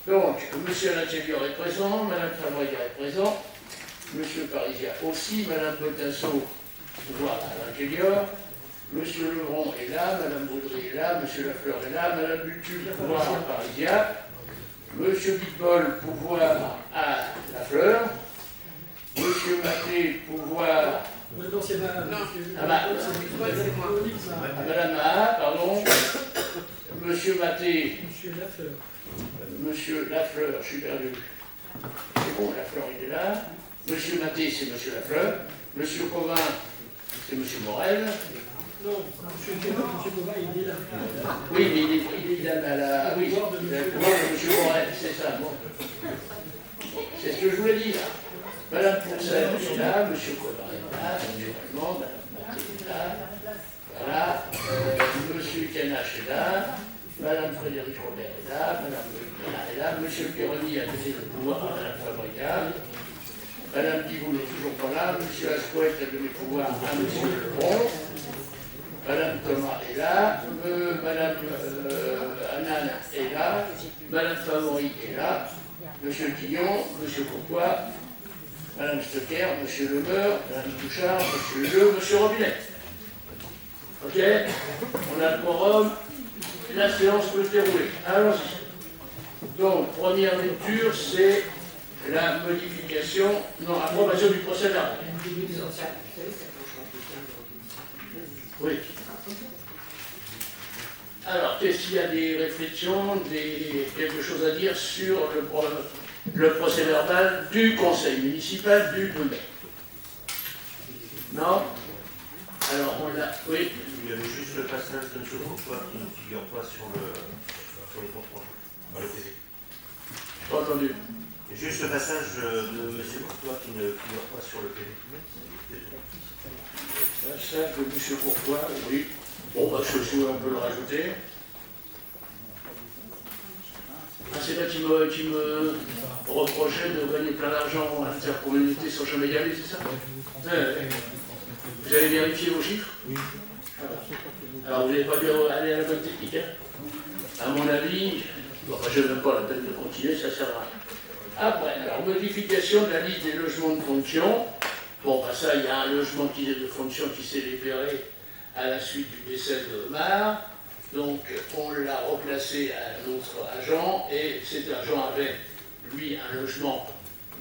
Donc, monsieur l'intérieur est présent, madame Fabrica est présent, monsieur Parisien aussi, madame Botasseau, pouvoir à l'intérieur, monsieur Levron est là, madame Baudry est là, monsieur Lafleur est là, madame Butul, pouvoir à Parisien, monsieur Bitbol, pouvoir à Lafleur, monsieur Maté, pouvoir Non, c'est madame. Madame Maha, pardon, monsieur Maté, monsieur Lafleur, je suis perdu. C'est bon, Lafleur il est là. Monsieur Maté, c'est monsieur Lafleur. Monsieur Covin, c'est monsieur Morel. Non, monsieur Covin, il est là. Oui, mais il est là, là. Oui, il a le pouvoir de monsieur Morel, c'est ça. Bon. C'est ce que je voulais dire. Madame Pourcel est là, monsieur Covin est là, naturellement, madame Maté est là. Voilà. Monsieur Canache est là. Madame Frédéric Robert est là, Madame Bernard est là, Monsieur Perroni a donné le pouvoir à Madame Fabrica, Madame Diboul n'est toujours pas là, Monsieur Asquette a donné le pouvoir à Monsieur Lebron, Madame Thomas est là, Madame Anan est là, Madame Favori est là, Monsieur Guillon, Monsieur Courtois, Madame Stocker, Monsieur Lemeur, Madame Touchard, Monsieur Leu, Monsieur Robinet. Ok? On a le quorum. La séance peut se dérouler. Allons-y. Donc, première lecture, c'est la modification, non, approbation du procès verbal. Oui. Alors, qu'est-ce qu'il y a des réflexions, quelque chose à dire sur le procès verbal du conseil municipal du 2 mai? Non? Alors, on l'a. Oui. Il y avait juste le passage de M. Courtois qui ne figure pas sur les contrôles, dans le PV. Pas entendu. Juste le passage de M. Courtois qui ne figure pas sur le PV. Passage de M. Courtois, oui. Bon, bah, si on peut le rajouter. Ah, c'est là qui me reprochait de gagner plein d'argent à l'intercommunalité sans jamais y aller, c'est ça? Vous avez vérifié vos chiffres? Oui. Alors, vous n'avez pas dû aller à la bonne technique, hein? À mon avis, bon, je n'ai même pas la peine de continuer, ça ne sert à rien. Après, alors, modification de la liste des logements de fonction. Bon, bah ça, il y a un logement de fonction qui s'est libéré à la suite du décès de Omar. Donc, on l'a replacé à un autre agent, et cet agent avait, lui, un logement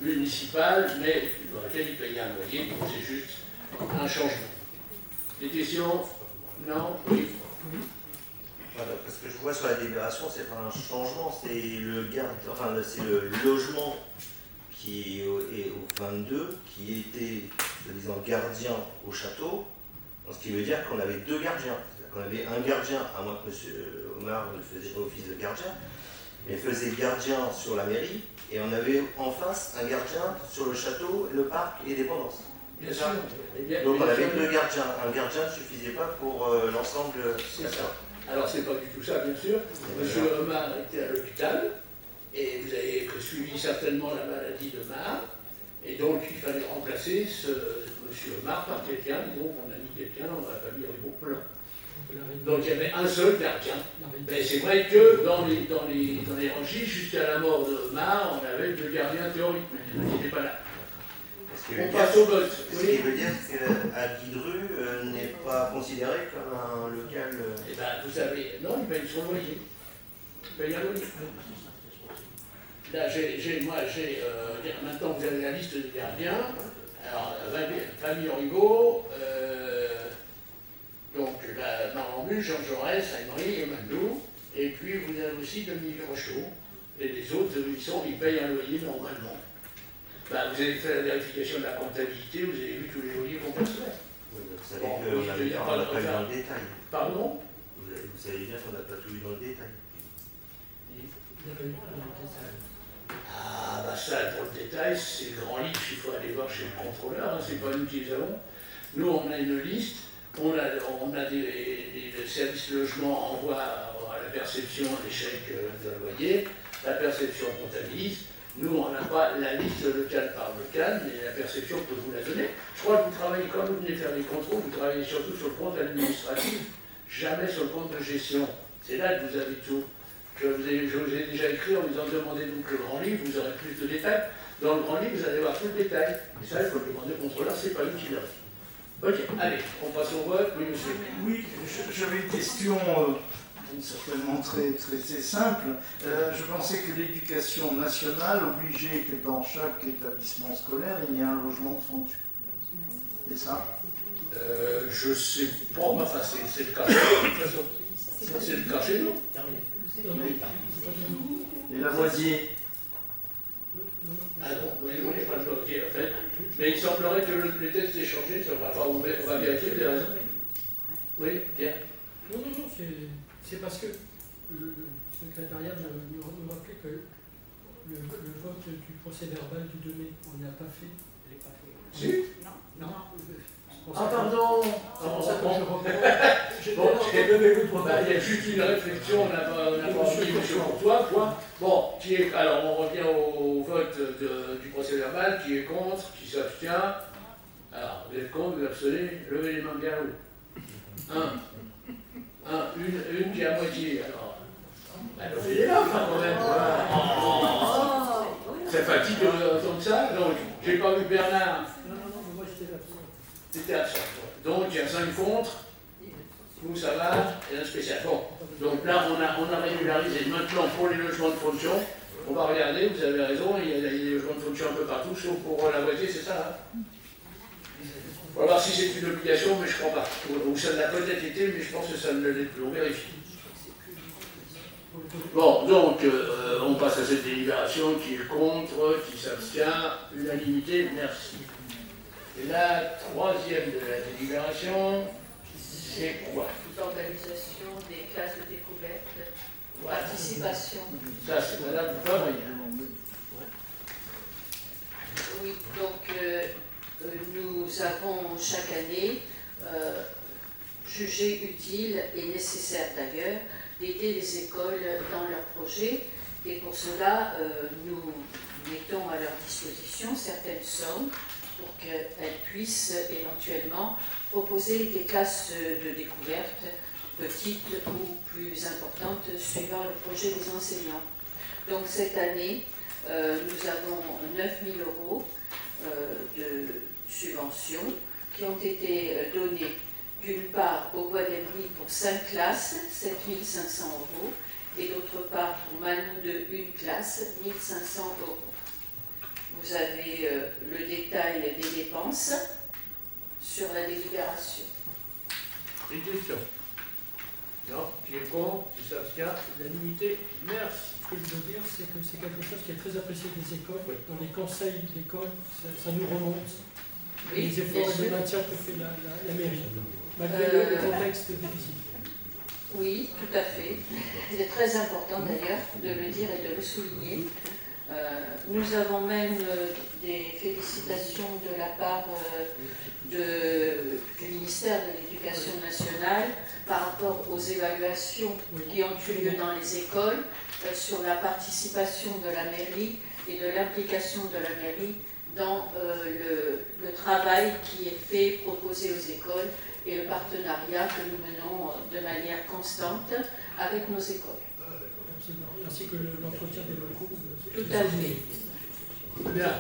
municipal, mais dans lequel il payait un loyer, donc c'est juste un changement. Des questions? Non? Oui. Voilà, parce que je vois sur la délibération, c'est pas un changement, c'est c'est le logement qui est au 22, qui était, disons, gardien au château, ce qui veut dire qu'on avait deux gardiens. On avait un gardien, à moins que M. Omar ne faisait pas office de gardien, mais faisait gardien sur la mairie, et on avait en face un gardien sur le château, le parc et dépendance. Bien sûr. Donc on avait deux gardiens. Un gardien ne suffisait pas pour l'ensemble. C'est ça. Alors c'est pas du tout ça, bien sûr. Monsieur Omar était à l'hôpital, et vous avez suivi certainement la maladie de Omar, et donc il fallait remplacer Monsieur Omar par quelqu'un, donc on a mis quelqu'un dans la famille Ribot-Plan. Donc il y avait un seul gardien. Mais c'est vrai que dans les rangiers, jusqu'à la mort de Omar, on avait deux gardiens théoriques, mais ils n'étaient pas là. On passe au vote. Ce qui veut dire qu'à Guidru n'est pas considéré comme un local. Eh bien, vous savez, non, il paye son loyer. Il paye un loyer. Là, maintenant vous avez la liste des gardiens. Alors, famille Rigaud, donc la Marambule, Jean Jaurès, Saint-Marie et Mandou. Et puis vous avez aussi Dominique Rochaud. Et les autres, ils payent un loyer normalement. Bah, vous avez fait la vérification de la comptabilité, vous avez vu tous les loyers qu'on percevait. Oui, vous savez qu'on n'a pas eu dans le détail. Pardon? Vous savez bien qu'on n'a pas tout eu dans le détail. Ah, bah ça, pour le détail, c'est le grand livre, il faut aller voir chez le contrôleur, hein, c'est pas nous qui les avons. Nous, on a une liste, on a des services logement envoient à la perception les chèques de loyer, la perception comptabilise. Nous, on n'a pas la liste locale par locale, mais la perception peut vous la donner. Je crois que vous travaillez, quand vous venez faire des contrôles, vous travaillez surtout sur le compte administratif, jamais sur le compte de gestion. C'est là que vous avez tout. je vous ai déjà écrit en vous en demandant donc le grand livre, vous aurez plus de détails. Dans le grand livre, vous allez voir tout le détail. Et ça, il faut le demander au contrôleur, c'est pas utile. Ok, allez, on passe au vote. Oui, monsieur. Oui, j'avais une question certainement très simple. Je pensais que l'éducation nationale obligeait que dans chaque établissement scolaire, il y ait un logement de fonction. C'est ça? Je sais pas, enfin c'est le cas chez nous, de toute façon. C'est le cas chez nous. Et Lavoisier? Ah non, oui, je n'ai pas de Lavoisier en fait. Mais il semblerait que le texte ait changé, enfin, on va vérifier, vous avez raison. Oui, bien. Non, c'est parce que le secrétariat nous rappelait que le vote du procès verbal du 2 mai, on ne l'a pas fait. Si. Non. Ah pardon. C'est pour ça que je reprends. Bon, il y a juste une réflexion, on n'a pas mis monsieur Courtois, point. Bon, alors on revient au vote du procès verbal, qui est contre, qui s'abstient. Alors, vous êtes contre, vous abstenez, levez les mains bien haut. Une qui est à moitié, alors. Levez les mains, quand même. C'est fatigué autant que ça, donc j'ai pas vu Bernard. Non, moi j'étais absent. C'était absent. Donc il y a 5 contre, nous ça va, et un spécial. Bon, donc là on a régularisé. Maintenant pour les logements de fonction, on va regarder, vous avez raison, il y a des logements de fonction un peu partout, sauf pour Lavoisier, c'est ça hein. On va voir si c'est une obligation, mais je crois pas. Ou ça l'a peut-être été, mais je pense que ça ne l'est plus. On vérifie. Bon, donc on passe à cette délibération qui est contre, qui s'abstient, unanimité, merci. Et la troisième de la délibération, c'est quoi? L'organisation des classes de découverte, participation. Ça, c'est Madame Fabrienne. Oui, donc nous avons chaque année jugé utile et nécessaire d'ailleurs d'aider les écoles dans leurs projets et pour cela nous mettons à leur disposition certaines sommes pour qu'elles puissent éventuellement proposer des classes de découverte petites ou plus importantes suivant le projet des enseignants. Donc cette année, nous avons 9 000 € de subventions qui ont été données d'une part au Bois d'Emery pour 5 classes, 7 500 €, et d'autre part pour Malmou de une classe, 1 500 €. Vous avez le détail des dépenses sur la délibération. Des questions? Non? Qui est contre? Qui s'abstient? Unanimité, merci. Ce que je veux dire, c'est que c'est quelque chose qui est très apprécié des écoles. Oui. Dans les conseils d'école, ça nous remonte. Oui, Les efforts et le maintien que fait la mairie, malgré le contexte difficile. Oui, tout à fait. C'est très important d'ailleurs de le dire et de le souligner. Nous avons même des félicitations de la part du ministère de l'Éducation nationale par rapport aux évaluations qui ont eu lieu dans les écoles sur la participation de la mairie et de l'implication de la mairie dans le travail qui est fait, proposé aux écoles et le partenariat que nous menons de manière constante avec nos écoles. Absolument. Ainsi que l'entretien des locaux. Tout à fait. Bien.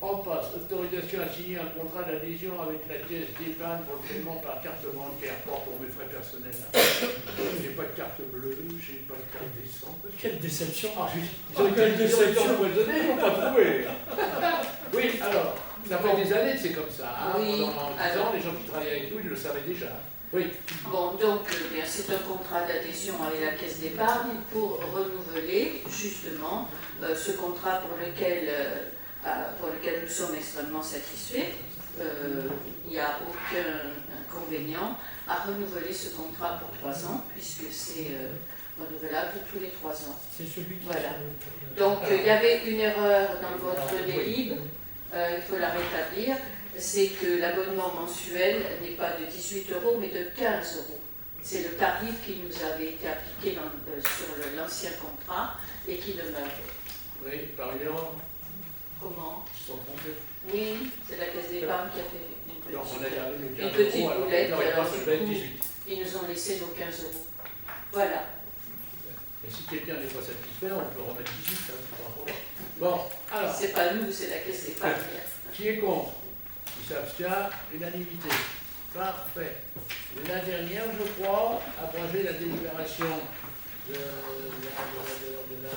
On passe. Autorisation à signer un contrat d'adhésion avec la caisse d'épargne pour le paiement par carte bancaire, pas pour mes frais personnels. J'ai pas de carte bleue, j'ai pas de carte d'essence. Quelle déception! Quelle déception! Ils n'ont pas trouvé. Oui, alors, ça fait des années que c'est comme ça. Hein. Oui, Pendant 10 ans, les gens qui travaillaient avec nous, ils le savaient déjà. Oui. Bon, donc, bien, c'est un contrat d'adhésion avec la caisse d'épargne pour renouveler justement ce contrat pour lequel nous sommes extrêmement satisfaits. Il n'y a aucun inconvénient à renouveler ce contrat pour 3 ans, puisque c'est renouvelable tous les 3 ans. C'est celui qui. Voilà. Donc, il y avait une erreur dans votre délib, il faut la rétablir. C'est que l'abonnement mensuel n'est pas de 18 €, mais de 15 €. C'est le tarif qui nous avait été appliqué sur l'ancien contrat et qui demeure. Oui, par ailleurs, Comment? ils sont trompés. Oui, c'est la caisse d'épargne qui a fait une Donc on a gardé le 15 petite €, alors boulette, non, il alors, passe du le coup, 18. ils nous ont laissé nos 15 €. Voilà. Et si quelqu'un n'est pas satisfait, on peut remettre 18, hein, c'est pas un problème. Bon, alors, C'est pas nous, c'est la caisse d'épargne. qui est contre? Qui s'abstient? Unanimité. Parfait. La dernière, je crois, abroger la délibération de la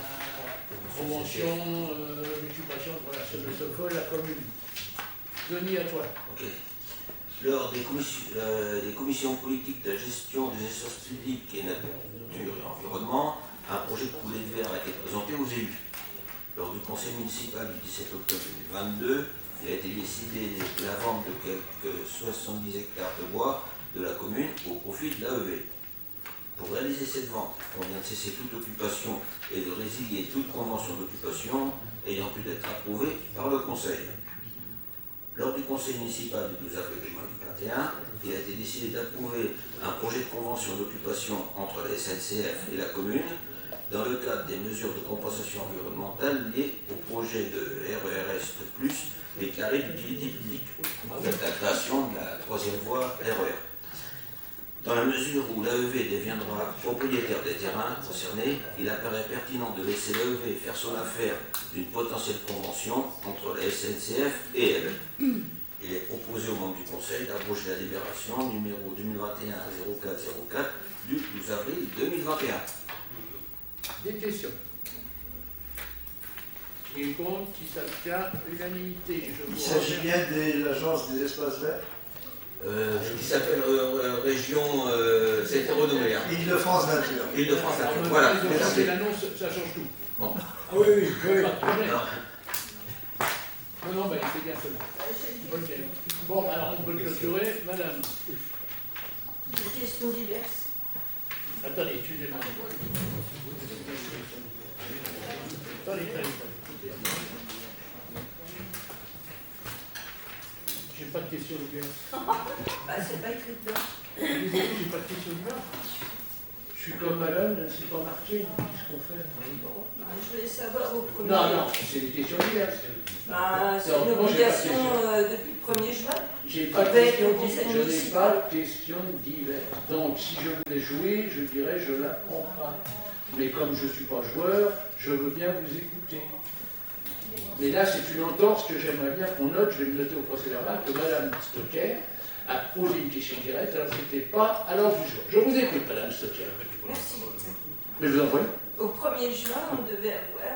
convention d'occupation de Sokol, la commune. Denis, à toi. Ok. Lors des commissions politiques de gestion des espaces publics et nature et environnement, un projet de coulée de verre a été présenté aux élus. Lors du conseil municipal du 17 octobre 2022, il a été décidé de la vente de quelques 70 hectares de bois de la commune au profit de l'AEV. Pour réaliser cette vente, on vient de cesser toute occupation et de résilier toute convention d'occupation ayant pu être approuvée par le conseil. Lors du conseil municipal du 12 avril 2021, il a été décidé d'approuver un projet de convention d'occupation entre la SNCF et la commune dans le cadre des mesures de compensation environnementale liées au projet de RERS+, les carrés d'utilité publique, avec la création de la troisième voie RER. Dans la mesure où l'AEV deviendra propriétaire des terrains concernés, il apparaît pertinent de laisser l'AEV faire son affaire d'une potentielle convention entre la SNCF et elle. Il est proposé aux membres du Conseil d'abroger la libération numéro 2021-0404 du 12 avril 2021. Des questions? Qui est contre? Qui s'abstient? Unanimité. Je Il vous s'agit remercie. bien de l'agence des espaces verts. Qui s'appelle région, ça a été renommé, hein. Île-de-France Nature. Île-de-France, Alors, voilà. ils ont Merci. fait l'annonce, ça change tout. Bon. Ah oui, oui, oui. Pas de problème. Alors, Non, non, mais c'est bien cela. Ok. Bon, alors on peut clôturer. Madame. Des questions diverses. Attendez, excusez-moi. Attendez. J'ai pas de questions diverses. Bah, c'est pas écrit dedans. Désolé, j'ai pas de questions diverses. Je suis comme madame, c'est pas marqué. Qu'est-ce qu'on fait? Je voulais savoir au premier. Non, c'est des questions diverses. Bah, c'est Non, une moi, j'ai pas de obligation questions. depuis le 1er juin. J'ai pas de Avec questions le diverses. conseil Je n'ai municipal. pas de questions diverses. Donc, si je voulais jouer, je dirais je la prends pas. Mais comme je ne suis pas joueur, je veux bien vous écouter. Mais là, c'est une entorse que j'aimerais bien qu'on note. Je vais le noter au procès verbal que Madame Stocker a posé une question directe. Alors, c'était pas à l'ordre du jour. Je vous écoute, Madame Stocker. Merci. Mais je vous en prie. Au 1er juin, on devait avoir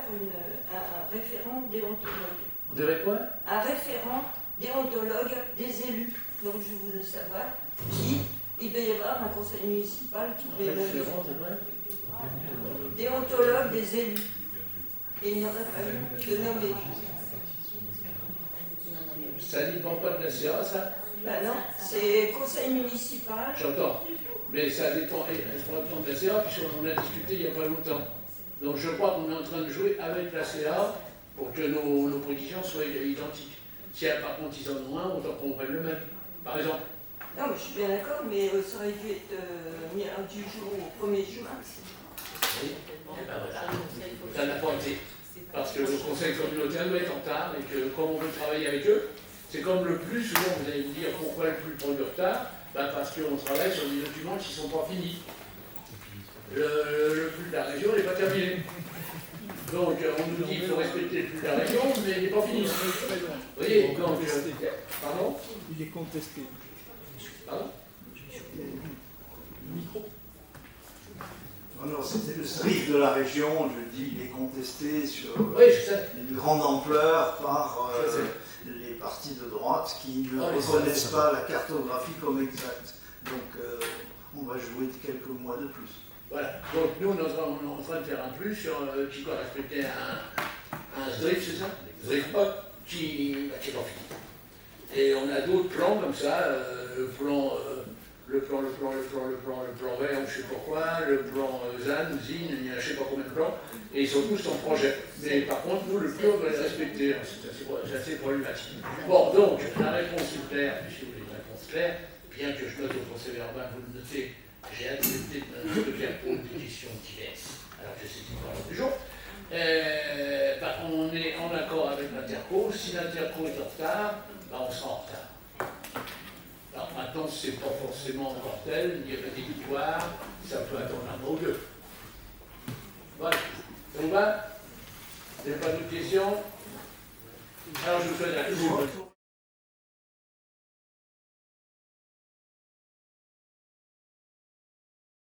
un référent déontologue. Vous devez quoi? Un référent déontologue des élus. Donc je voudrais savoir qui. Il devait y avoir un conseil municipal qui devait nommer. Référent, c'est vrai? Déontologue des élus. Et il n'y aurait pas eu de nommé. Ça ne dépend pas de la CA, ça? Ben non, c'est conseil municipal. J'entends. Mais ça dépend de la CA, puisqu'on en a discuté il n'y a pas longtemps. Donc je crois qu'on est en train de jouer avec la CA pour que nos précisions soient identiques. Si par contre ils en ont un, autant qu'on prenne le même. Par exemple. Non, mais je suis bien d'accord, mais ça aurait dû être mis à du jour au 1er juin. Et ben voilà. Ça n'a pas été. Parce que le conseil communautaire doit être en retard et que comme on veut travailler avec eux, c'est comme le plus souvent, vous allez me dire pourquoi le plus prend du retard, ben parce qu'on travaille sur des documents qui ne sont pas finis. Le plus de la région n'est pas terminé. Donc on nous dit qu'il faut respecter le plus de la région, mais il n'est pas fini. Vous voyez, donc. Pardon? Il est contesté. Pardon? Micro. Alors, c'était le SRIF de la région, je dis, il est contesté sur Oui, je sais. une grande ampleur par Je sais. les partis de droite qui ne Ah, les reconnaissent pas la cartographie comme exacte. Donc, on va jouer quelques mois de plus. Voilà. Donc nous, on est en train de faire un plus sur qui doit respecter un SDRIF, c'est ça? SDRIF qui est pas fini. Et on a d'autres plans comme ça, le plan vert, je ne sais pas quoi, le plan ZAN, ZIN, il y a je ne sais pas combien de plans, et ils sont tous en projet. Mais par contre, nous, le plus, on doit les respecter. C'est assez problématique. Bon, donc, la réponse est claire, si vous voulez une réponse claire, bien que je note au procès verbal, vous le notez, j'ai accepté de faire pour des questions diverses, alors que c'est pas l'ordre du jour. On est en accord avec l'Interco. Si l'Interco est en retard, on sera en retard. Alors maintenant, c'est pas forcément mortel, il y a des victoires, ça peut attendre un mois ou deux. Voilà. Ça vous va? Vous n'avez pas d'autres questions? Alors je vous souhaite à tous une bonne journée.